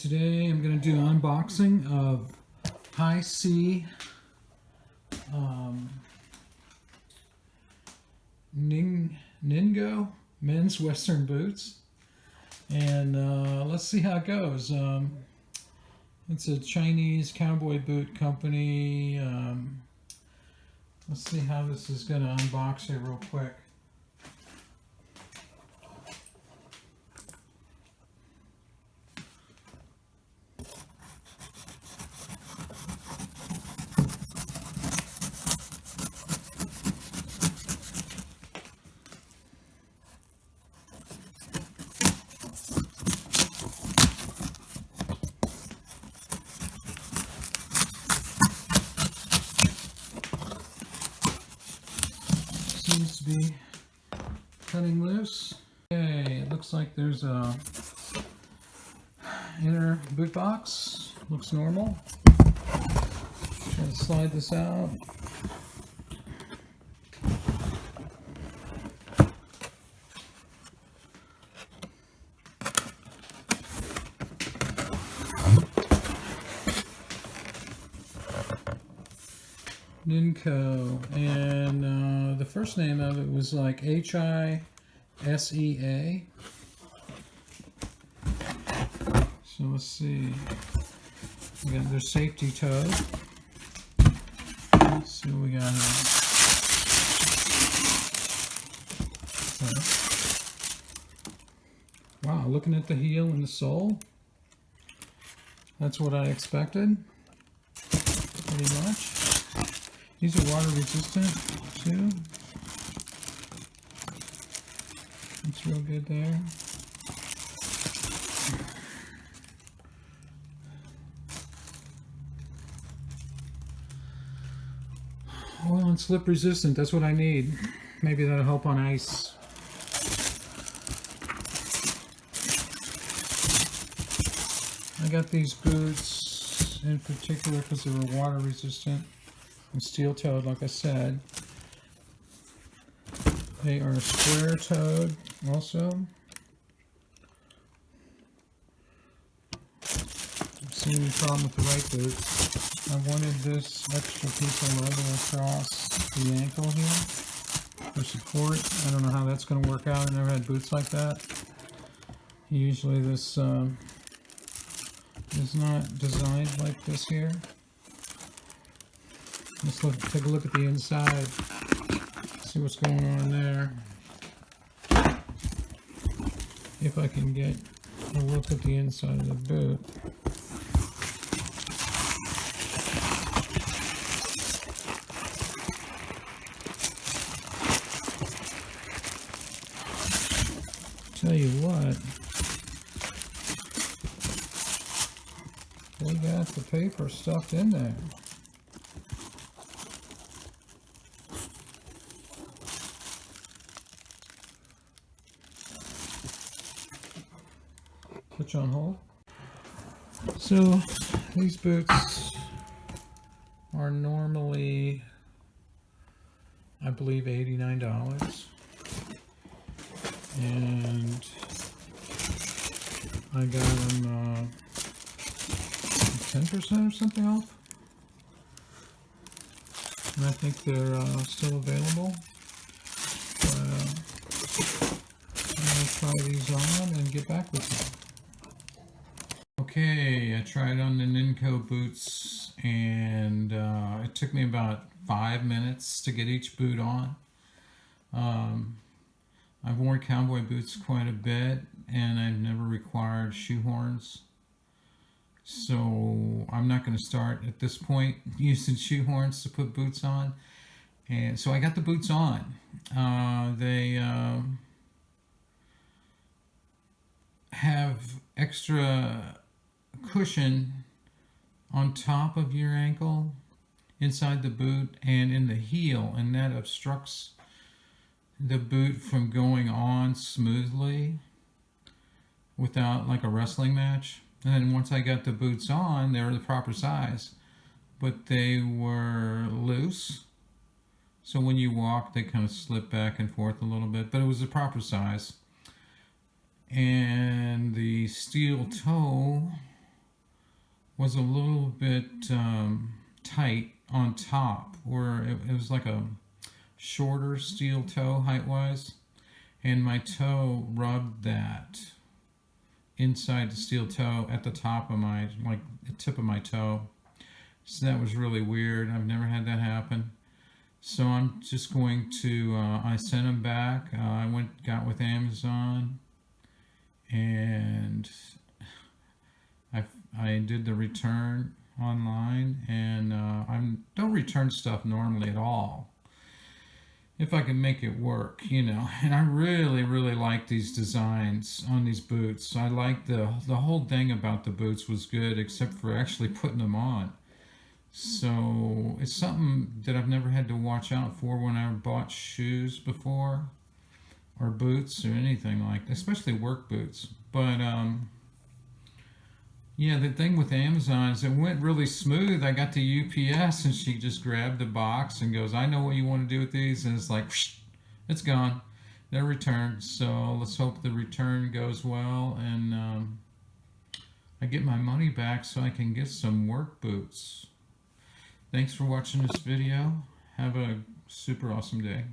Today I'm going to do an unboxing of High C Ningo men's western boots, and let's see how it goes. It's a Chinese cowboy boot company. Let's see how this is going to unbox here real quick. Seems to be cutting loose. Okay, it looks like there's a inner boot box. Looks normal. Try to slide this out. Ningo, and the first name of it was like Hisea. So let's see. We got their safety toe. Let's see what we got here. Okay. Wow, looking at the heel and the sole, that's what I expected, pretty much. These are water resistant too. That's real good there. Oil and slip resistant, that's what I need. Maybe that'll help on ice. I got these boots in particular because they were water resistant and steel toed, like I said. They are square toed also. I'm seeing any problem with the right boot. I wanted this extra piece of leather across the ankle here for support. I don't know how that's going to work out. I never had boots like that. Usually this is not designed like this here. Let's take a look at the inside, see what's going on there. If I can get a look at the inside of the boot. Tell you what, they got the paper stuffed in there. Put you on hold. So these boots are normally, I believe, $89, and I got them 10% or something off, and I think they're still available. I'm going to try these on and get back with you. Okay, I tried on the Ningo boots, and it took me about 5 minutes to get each boot on. I've worn cowboy boots quite a bit, and I've never required shoehorns. So I'm not going to start at this point using shoehorns to put boots on. And so I got the boots on. They have extra cushion on top of your ankle, inside the boot, and in the heel, and that obstructs the boot from going on smoothly without like a wrestling match. And then once I got the boots on, they were the proper size, but they were loose, so when you walk they kind of slip back and forth a little bit, but it was the proper size. And the steel toe was a little bit tight on top, where it was like a shorter steel toe height wise, and my toe rubbed that inside the steel toe at the top of my, like, the tip of my toe. So that was really weird. I've never had that happen. So I'm just going to, I sent them back. I got with Amazon, and I did the return online, and I don't return stuff normally at all if I can make it work, you know. And I really, really like these designs on these boots. I like the whole thing about the boots was good, except for actually putting them on. So it's something that I've never had to watch out for when I bought shoes before, or boots, or anything like that, especially work boots. But yeah, the thing with Amazon is it went really smooth. I got to UPS, and she just grabbed the box and goes, "I know what you want to do with these," and it's like, whoosh, it's gone. They're returned. So let's hope the return goes well, and I get my money back so I can get some work boots. Thanks for watching this video. Have a super awesome day.